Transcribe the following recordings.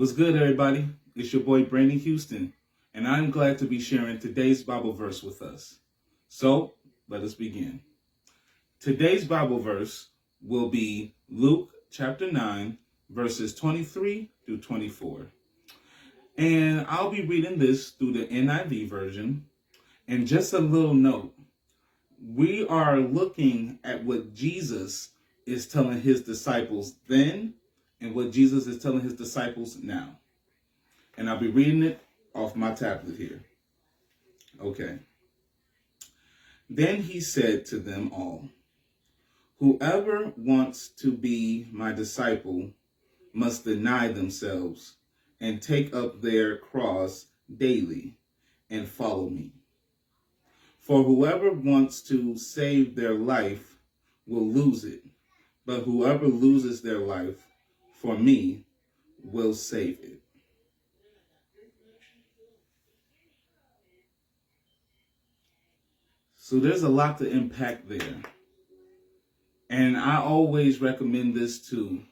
What's good, everybody? It's your boy, Brandon Houston, and I'm glad to be sharing today's Bible verse with us. So, let us begin. Today's Bible verse will be Luke chapter 9, verses 23 through 24. And I'll be reading this through the NIV version. And just a little note, we are looking at what Jesus is telling his disciples then and what Jesus is telling his disciples now. And I'll be reading it off my tablet here. Okay. Then he said to them all, "Whoever wants to be my disciple must deny themselves and take up their cross daily and follow me. For whoever wants to save their life will lose it, but whoever loses their life for me will save it." So there's a lot to impact there. And I always recommend this too.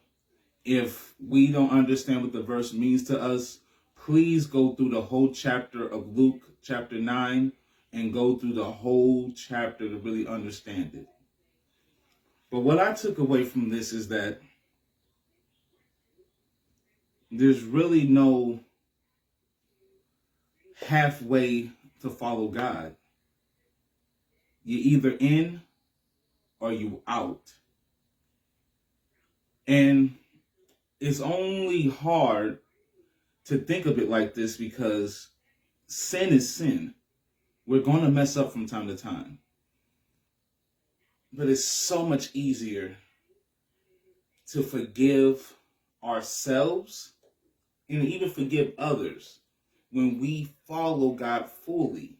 If we don't understand what the verse means to us, please go through the whole chapter of Luke chapter 9 and go through the whole chapter to really understand it. But what I took away from this is that there's really no halfway to follow God. You're either in or you out. And it's only hard to think of it like this because sin is sin. We're going to mess up from time to time. But it's so much easier to forgive ourselves and even forgive others when we follow God fully.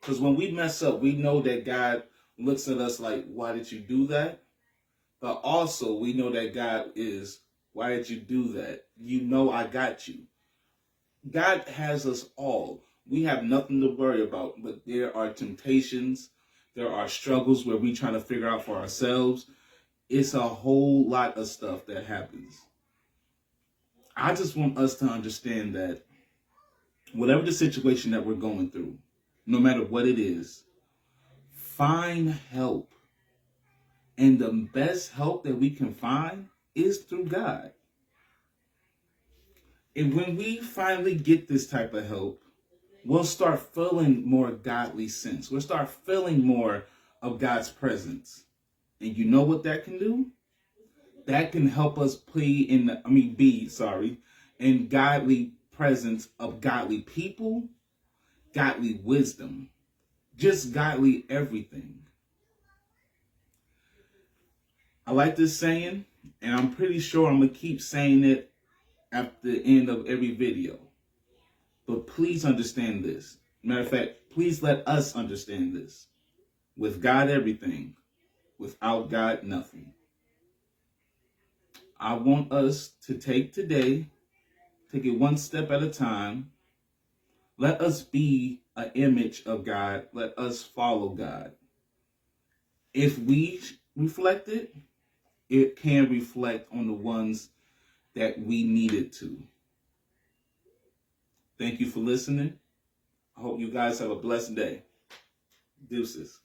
Because when we mess up, we know that God looks at us like, "Why did you do that?" But also, we know that God is, "Why did you do that? You know I got you." God has us all. We have nothing to worry about, but there are temptations, there are struggles where we try to figure out for ourselves. It's a whole lot of stuff that happens. I just want us to understand that whatever the situation that we're going through, no matter what it is, find help. And the best help that we can find is through God. And when we finally get this type of help, we'll start feeling more godly sense. We'll start feeling more of God's presence. And you know what that can do? That can help us be in godly presence of godly people, godly wisdom, just godly everything. I like this saying, and I'm pretty sure I'm going to keep saying it at the end of every video. But please understand this. Matter of fact, please let us understand this. With God, everything. Without God, nothing. I want us to take today, take it one step at a time. Let us be an image of God. Let us follow God. If we reflect it, it can reflect on the ones that we needed to. Thank you for listening. I hope you guys have a blessed day. Deuces.